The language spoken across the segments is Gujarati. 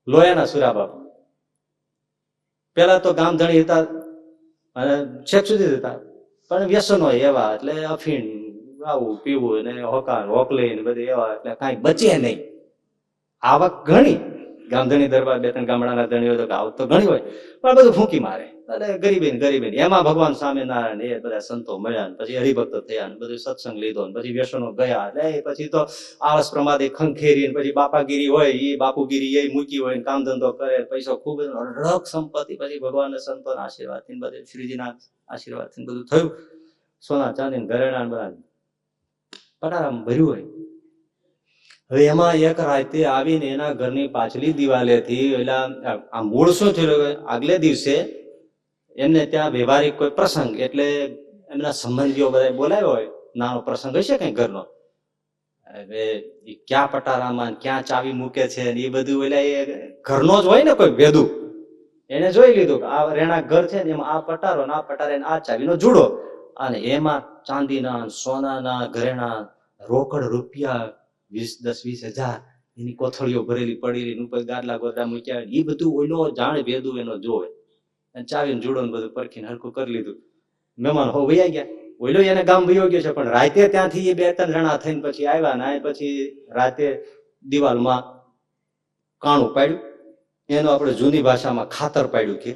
લોયાના સુરા બાપુ પેલા તો ગામધણી હતા અને છેક સુધી હતા, પણ વ્યસનો એવા, એટલે અફીણ આવું પીવું ને હોકા હોકલી ને બધી એવા, એટલે કાંઈ બચે નહીં. આવક ઘણી, ગામધણી દરબાર બે ત્રણ ગામડાના ધણી હોય તો આવક તો ઘણી હોય, પણ બધું ફૂંકી મારે. એટલે ગરીબી એમાં ભગવાન સ્વામિનારાયણ એ બધા સંતો મળ્યા ને પછી હરિભક્ત થયા ને બધું સત્સંગ લીધો ને પછી વ્યસનો ગયા. એટલે પછી તો આળસ પ્રમાદે ખંખેરી ને પછી બાપાગીરી હોય એ બાપુગીરી એ મૂકી હોય ને કામ ધંધો કરે, પૈસો ખૂબ અઢળક સંપત્તિ. પછી ભગવાન સંતોના આશીર્વાદ થી બધું શ્રીજીના આશીર્વાદ થી બધું થયું. સોના ચાંદી ઘરેણા બધા પટારામાં ભર્યું હોય. હવે એમાં એક રાતે આવીને એના ઘરની પાછલી દિવાલેથી એટલે આ મૂળ શું થયું, આગલે દિવસે એમને ત્યાં વ્યવહારિક કોઈ પ્રસંગ, એટલે એમના સંબંધીઓ બધા બોલાવ્યો હોય, નાનો પ્રસંગ હશે કઈ ઘરનો. હવે ક્યાં પટારામાં ક્યાં ચાવી મૂકે છે એ બધું એટલે એ ઘરનો જ હોય ને કોઈ ભેદું, એને જોઈ લીધું કે આ રેણા ઘર છે ને એમાં આ પટારો ને આ પટારે આ ચાવીનો જુડો, અને એમાં ચાંદીના સોનાના ઘરેણા રોકડ રૂપિયા 10-20 હજાર એની કોથળીઓ ભરેલી પડેલી ઉપર ગાદલા ગોદડા મૂક્યા, એ બધું ઓઈલો જાણે ભેદું એનો જોવે. ચાવીને જુડો ને બધું પરખીને હરખું કરી લીધું. મહેમાન હો વૈયા ગયા, ઓઈલો એને ગામ વયો ગયો છે, પણ રાતે ત્યાંથી એ 2-3 જણા થઈને પછી આવ્યા ને પછી રાતે દિવાલમાં કાણું પાડ્યું, એનો આપણે જૂની ભાષામાં ખાતર પાડ્યું કે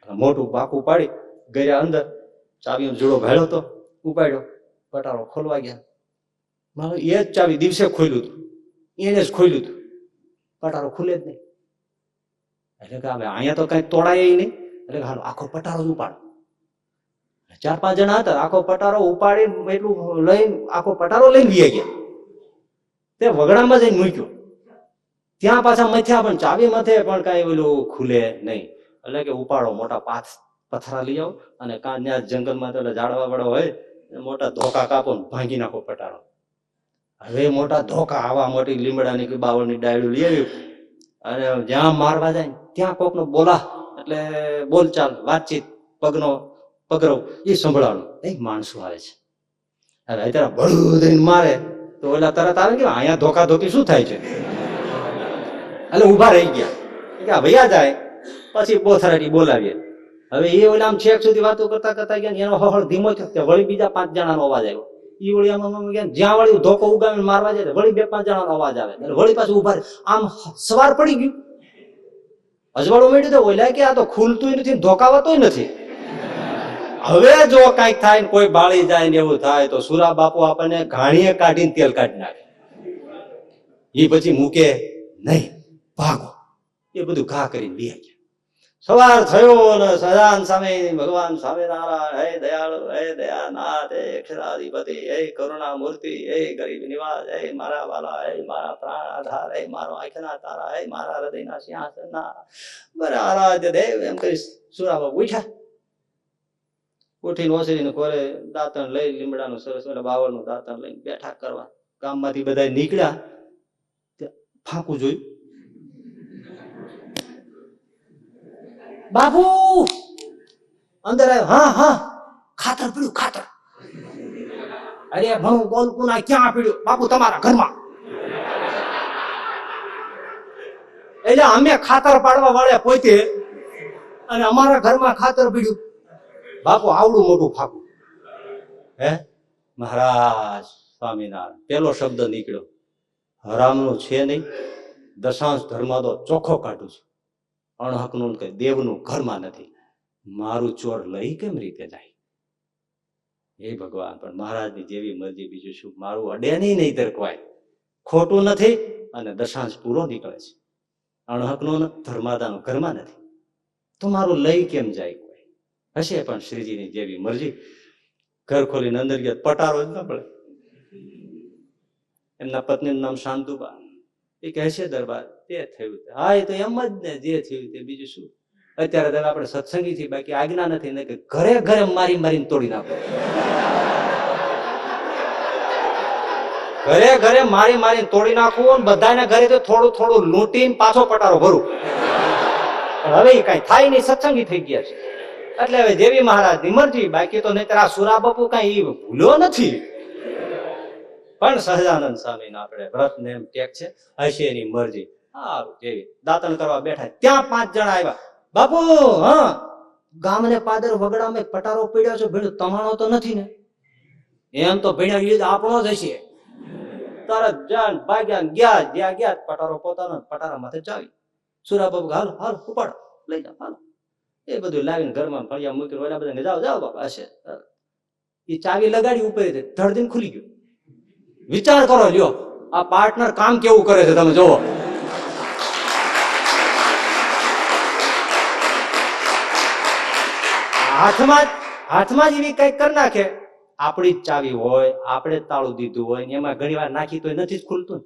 મોટું બાકું પાડી ગયા અંદર, ચાવીનો જુડો ભેળો તો ઉપાડ્યો, પટારો ખોલવા ગયા. એ જ ચાવી દિવસે ખોલ્યું હતું, એને જ ખોલ્યું હતું, પટારો ખુલે જ નહીં. એટલે કે હવે અહીંયા તો કઈ તોડાય નહીં, એટલે હાલો આખો પટારો જ ઉપાડો. 4-5 જણા હતા, આખો પટારો ઉપાડી એટલું લઈને આખો પટારો લઈને વી ગયા. તે વગડામાં જઈને મૂક્યો, ત્યાં પાછા મથ્યા, પણ ચાવી મથે પણ કઈ ઓલું ખુલે નહીં. એટલે કે ઉપાડો, મોટા પથરા લઈ આવો અને ત્યાં જંગલમાં તો ઝાડવા વાળો હોય, મોટા ધોકા કાપો ને ભાંગી નાખો પટારો. હવે મોટા ધોકા, આવા મોટી લીમડાની કે બાવળની ડાળીઓ લઈ આવ્યું, અને જ્યાં મારવા જાય ત્યાં કોકનો બોલા, એટલે બોલચાલ વાતચીત પગનો પગરવ એ સંભળાવાનું, એ માણસો આવે છે. હવે અત્યારે ભળું દઈને મારે તો ઓલા તરત આવે કે અહીંયા ધોકા ધોકી શું થાય છે, એટલે ઉભા રહી ગયા કે ભૈયા જાય. પછી બોથરાટી બોલાવીએ. હવે એ ઓલા આમ છેક સુધી વાતો કરતા કરતા ગયા, એનો હળ ધીમો થયો, વળી બીજા 5 જણાનો અવાજ આવ્યો. ઈ વળી આમાં જ્યાં વળી ધોકો ઉગામીને મારવા જાય વળી 2-5 જણાનો અવાજ આવે, વળી પાછું ઉભા આમ સવાર પડી ગયું. અજવાળું મળ્યું તો ઓલા કે આ તો ખુલતું નથી, ધોકાવાતું નથી. હવે જો કઈક થાય ને કોઈ બાળી જાય ને એવું થાય તો સુરા બાપુ આપણને ઘાણીએ કાઢીને તેલ કાઢી નાખે. એ પછી મૂકે નહીં, ભાગો. એ બધું ઘા કરીને બે ગયા. સવાર થયો ને સદાન સામે ભગવાન સ્વામિનારાયણ, હે દયાળુ, હે દયાનાથ, હે અક્ષરાધિપતિ, હે કરુણા મૂર્તિ, હે ગરીબ નિવાસ, હે મારા વાલા, હે મારા પ્રાણ આધાર, હે મારો આંખના તારા, હે મારા હૃદયના સિંહાસનના બરા આરાધ્ય દેવ, એમ કરી સુરા બાપુ ઉઠ્યા. ઉઠીને ઓસરીને કોરે દાંતણ લઈ, લીમડાનું સરસ બાવળનું દાંતણ લઈને બેઠા કરવા. ગામમાંથી બધા નીકળ્યા, ફાંકું જોયું. બાપુ અંદર આવ્યો. હા હા, ખાતર પીડ્યું, ખાતર. અરે ભણું બોલકું ના ક્યાં પીડ્યું? બાપુ તમારા ઘરમાં. એટલે અમે ખાતર પાડવા વાળા પોતે, અને અમારા ઘરમાં ખાતર પીડ્યું. બાપુ આવડું મોટું ફાકું. હે મહારાજ સ્વામિનારાયણ, પેલો શબ્દ નીકળ્યો, હરામનું છે નહીં, દશાંશ ધર્મ તો ચોખ્ખો કાઢું છું. અણહકનું કઈ દેવનું ઘરમાં નથી. મારું ચોર લઈ કેમ રીતે જાય? એ ભગવાન, પણ મહારાજની જેવી મરજી, બીજું શું. મારું અડે નહીં તરકવાય, ખોટું નથી, અને દશાંશ પૂરો નીકળે છે. અણહકનું ધર્માદાનું ઘરમાં નથી, તો મારું લઈ કેમ જાય? કોઈ હશે, પણ શ્રીજીની જેવી મરજી. ઘર ખોલીને અંદર ગયા, પટારો જ ના પડે. એમના પત્નીનું નામ શાંતુબા. એ કહે છે દરબાર તે થયું. હા, એ તો એમ જ ને, જે થયું તે, બીજું શું. અત્યારે આપણે સત્સંગી છીએ, બાકી આજ્ઞા નથી ને કે ઘરે ઘરે મારી મારીને તોડી નાખો. ઘરે ઘરે મારી મારીને તોડી નાખવું, બધાને ઘરે તો થોડું થોડું લૂંટીને પાછો પટારો ભરું. પણ હવે કઈ થાય નહીં, સત્સંગી થઈ ગયા છે. એટલે હવે દેવી મહારાજની મરજી, બાકી તો નહીતર આ સુરા બાપુ કઈ ભૂલ્યો નથી. પણ સહજાનંદ સ્વામીને આપણે વ્રત ને એમ ટેક છે, હશે એની મરજી. સારું જેવી દાંતણ કરવા બેઠા, ત્યાં 5 જણા આવ્યા. બાપુ, હા ગામને પાદર વગડામાં પટારો પડ્યો છે, ભીડ તમારો તો નથી ને? એમ તો ભીડ આપણો જ હશે. તરત જાન ભાગ્યા ગયા, જ્યાં ગયા પટારો પોતાનો, પટારા માથે ચાવી. સુરા બાપુ હાલ હાલ ઉપાડો, લઈ જાઓ હાલ. એ બધું લાવીને ઘરમાં ફળિયા મૂકીને ઓલા બધાને જાઓ જાઓ બાપા હશે. એ ચાવી લગાડી ઉપર ધડધીને ખુલી ગયું. વિચાર કરો લ્યો, આ પાર્ટનર કામ કેવું કરે છે તમે જોવો. હાથમાં જ એવી કઈક કરી નાખે. આપણી જ ચાવી હોય, આપણે જ તાળું દીધું હોય, એમાં ઘણી વાર નાખી તો નથી જ ખુલતું.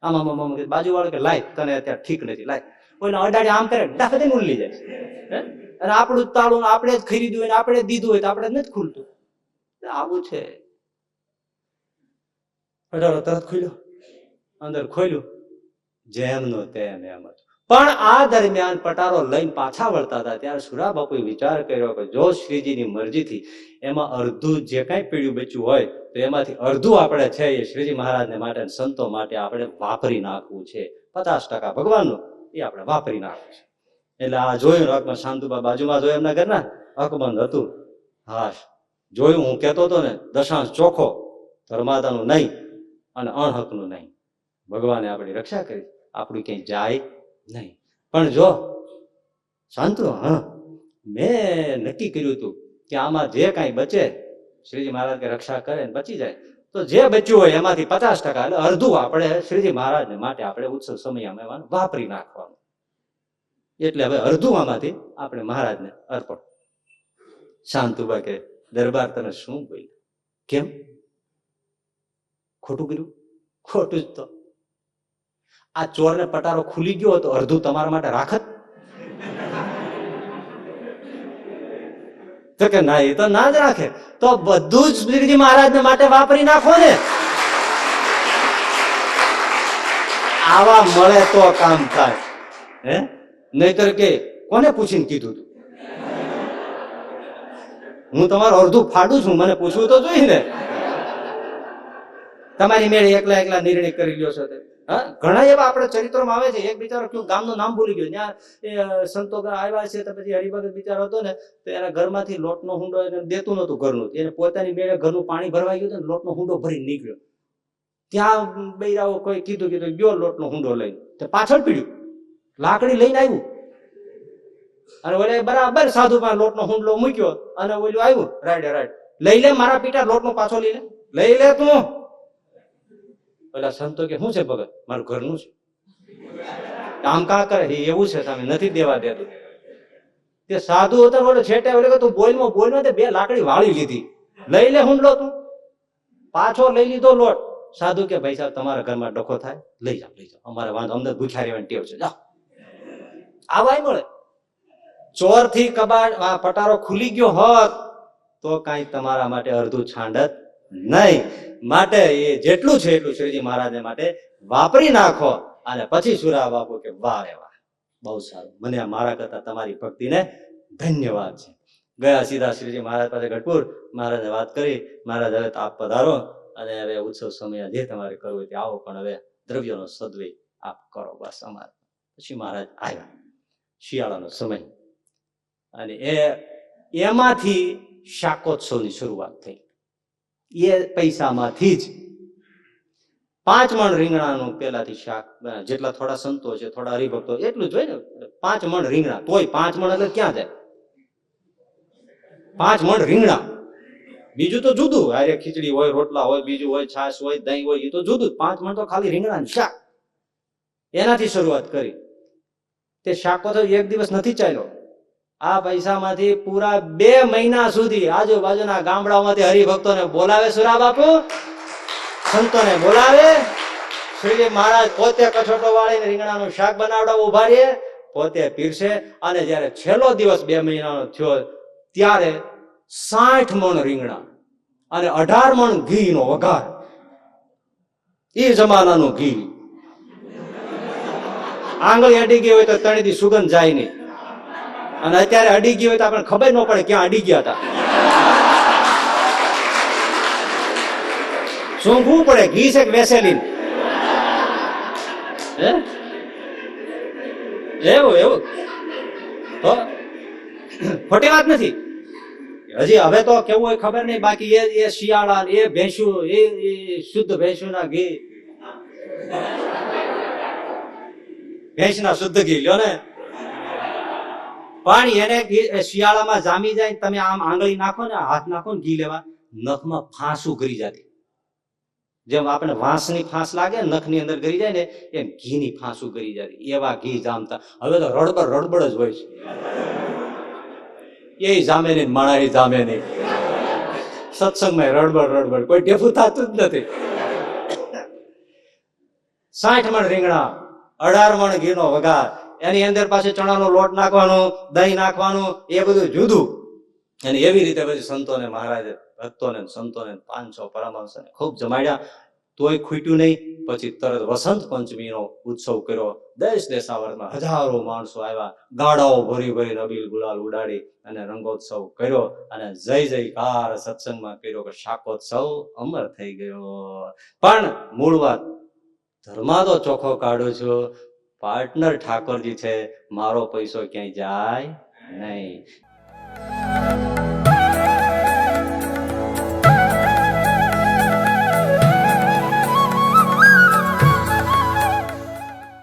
આમાં બાજુ વાળો કે લાય તને અત્યારે ઠીક નથી, લાય કોઈને અડાડી આમ કરે ડાફે ઉલ્લી જાય. અને આપણું જ તાળું આપણે જ ખરીદ્યું હોય, આપણે જ દીધું હોય તો આપણે નથી ખુલતું. આવું છે. અડાડો તરત ખુલ્યો, અંદર ખોલ્યું, જેમનો તેમ એમ હતું. પણ આ દરમિયાન પટારો લઈને પાછા વળતા હતા ત્યારે સુરા બાપુએ વિચાર કર્યો કે જો શ્રીજીની મરજીથી એમાં અડધું જે કઈ પીળ્યું બચ્યું હોય તો એમાંથી અડધું આપણે છે એ શ્રીજી મહારાજને માટે, સંતો માટે આપણે વાપરી નાખવું છે. 50% ભગવાનનું એ આપણે વાપરી નાખવું છે. એટલે આ જોયું અકબંધ, શાંતુબા બાજુમાં જોયું એમના ઘરના, અકબંધ હતું. હા જોયું, હું કહેતો હતો ને, દશાંશ ચોખ્ખો, ધર્માદાનું નહીં અને અણહકનું નહીં. ભગવાને આપણી રક્ષા કરી, આપણું ક્યાંય જાય નહીં. પણ જો શાંતુ, હા મેં નક્કી કર્યું હતું કે આમાં જે કાંઈ બચે શ્રીજી મહારાજ કે રક્ષા કરે ને બચી જાય તો જે બચ્યું હોય એમાંથી 50% એટલે અડધું આપણે શ્રીજી મહારાજને માટે આપણે ઉત્સવ સમયમાં વાપરી નાખવાનું. એટલે હવે અડધું આમાંથી આપણે મહારાજને અર્પણ. શાંતુબા કે દરબાર તને શું બોલ્યું? કેમ ખોટું કર્યું? ખોટું જ તો. આ ચોરને પટારો ખુલી ગયો તો અડધું તમારા માટે રાખત? તો કે ના, એ તો ના જ રાખે. તો બધું જ શ્રીજી મહારાજને માટે વાપરી નાખો ને. આવા મળે તો કામ થાય. હે નહીતર કે કોને પૂછીને કીધું તું? હું તમારું અડધું ફાડું છું, મને પૂછવું તો જોઈએ ને. તમારી મેળે એકલા એકલા નિર્ણય કરી લ્યો છો. હા ઘણા એવા આપણે ચરિત્રોમાં આવે છે. એક બિચારો કયું ગામનું નામ ભૂલી ગયો, ત્યાં એ સંતો આવ્યા છે તો પછી હરિભગત બિચારો હતો ને તો એના ઘરમાંથી લોટનો હુંડો એને દેતું નતું ઘરનું, એને પોતાની મેળે ઘરનું પાણી ભરવા ગયું ને લોટનો હુંડો ભરી નીકળ્યો. ત્યાં બૈરાઓ કોઈ કીધું ગયો લોટનો હુંડો લઈને, તો પાછળ પીડ્યું, લાકડી લઈને આવ્યું અને ઓલે બરાબર સાધુમાં લોટનો હુંડલો મૂક્યો અને ઓલું આવ્યું રાઈડે રાઈડ, લઈ લે મારા પીટા લોટનો પાછો લઈ લે તું. પેલા સંતો કે શું છે ભગત? મારું ઘરનું છે. આમ કા કરે? એવું છે તમે નથી દેવા દેતું. તે સાધુ હતા બોલે છેટે ઓલે તું બોલમાં તે 2 લાકડી વાળી લીધી, લઈ લે હુંડલો તું. પાછો લઈ લીધો લોટ. સાધુ કે ભાઈ સાહેબ તમારા ઘરમાં ડખો થાય, લઈ જાઓ અમારે વાંધો, અમને ભૂખ્યા રહેવાની ટેવ છે, જાઓ. આવાય મળે. ચોર થી કબાટ પટારો ખુલી ગયો હોત તો કઈ તમારા માટે અડધું છાંડત નહીં. માટે એ જેટલું છે એટલું શ્રીજી મહારાજને માટે વાપરી નાખો. અને પછી સુરા બાપુ કે વાહ રે વાહ, બહુ સારું, મને મારા કરતા તમારી ભક્તિને ધન્યવાદ છે. ગયા સીધા શ્રીજી મહારાજ પાસે ગઢપુર, મહારાજને વાત કરી, મહારાજ હવે આપ પધારો અને હવે ઉત્સવ સમય જે તમારે કરવું હોય તે આવો, પણ હવે દ્રવ્યનો સદવ્યય આપ કરો બસ અમારે. પછી મહારાજ આવ્યા, શિયાળાનો સમય, અને એમાંથી શાકોત્સવની શરૂઆત થઈ. એ પૈસામાંથી જ 5 મણ રીંગણાનું પેલાથી શાક, જેટલા થોડા સંતો છે થોડા હરિભક્તો એટલું જ હોય ને, 5 મણ રીંગણા, તોય 5 મણ એટલે ક્યાં જાય? 5 મણ રીંગણા. બીજું તો જુદું, અરે ખીચડી હોય, રોટલા હોય, બીજું હોય, છાશ હોય, દહીં હોય, એ તો જુદું. 5 મણ તો ખાલી રીંગણાનું શાક, એનાથી શરૂઆત કરી. તે શાક તો 1 દિવસ નથી ચાલ્યો. આ પૈસામાંથી પૂરા 2 મહિના સુધી આજુબાજુના ગામડાઓમાંથી હરિભક્તોને બોલાવે સુરા બાપુ, સંતોને બોલાવે. શ્રીજી મહારાજ પોતે કછોટો વાળીને રીંગણાનું શાક બનાવડાવવા ઉભા રહે, પોતે પીરસે. અને જયારે છેલ્લો દિવસ 2 મહિનાનો થયો ત્યારે 60 મણ રીંગણા અને 18 મણ ઘી નો વઘાર. એ જમાનાનું ઘી. આંગળી અડી ગઈ હોય તો તણીથી સુગંધ જાય નહીં, અને અત્યારે અડી ગઈ હોય તો આપણને ખબર ન પડે ક્યાં અડી ગયા હતા. સૂંઘવું પડે ઘી છે કે વેસેલીન. એવું એવું તો ખોટી વાત નથી. હજી હવે તો કેવું હોય ખબર નહીં, બાકી એ શિયાળા એ ભેંસું એ શુદ્ધ ભેંસુના ઘી, ભેંસના શુદ્ધ ઘી લ્યો ને, પણ એને શિયાળામાં જામી જાય, તમે આમ આંગળી નાખો ને, હાથ નાખો ને ઘી લેવા, નખમાં ફાંસું કરી જતી, જેમ આપણે વાંસની ફાંસ લાગે ને નખની અંદર કરી જાય ને, એમ ઘીની ફાંસું કરી જતી, એવા ઘી જામતા. હવે તો રડબડ રડબડ જ હોય છે, એ જામે નહીં, માણા જામે નહીં, સત્સંગમાં રડબડ રડબડ, કોઈ ટેફું થતું જ નથી. 60 મણ રીંગણા, 18 મણ ઘીનો વઘાર, એની અંદર પાછું ચણાનો લોટ નાખવાનો, દહીં નાખવાનું, એ બધું જુદું. અને એવી રીતે પછી સંતોને મહારાજે ભક્તોને સંતોને 500 પરમહંસોને ખૂબ જમાડ્યા, તોય ખૂટ્યું નહીં. પછી તરત વસંત પંચમીનો ઉત્સવ કર્યો, દેશ દેશાવરમાં હજારો માણસો આવ્યા, ગાડાઓ ભરી ભરી અબીલ ગુલાલ ઉડાડી અને રંગોત્સવ કર્યો, અને જય જયકાર સત્સંગમાં કર્યો કે શાકોત્સવ અમર થઈ ગયો. પણ મૂળ વાત, ધર્મા તો ચોખ્ખો કાઢું છું, પાર્ટનર ઠાકોરજી છે, મારો પૈસો ક્યાંય જાય નહીં.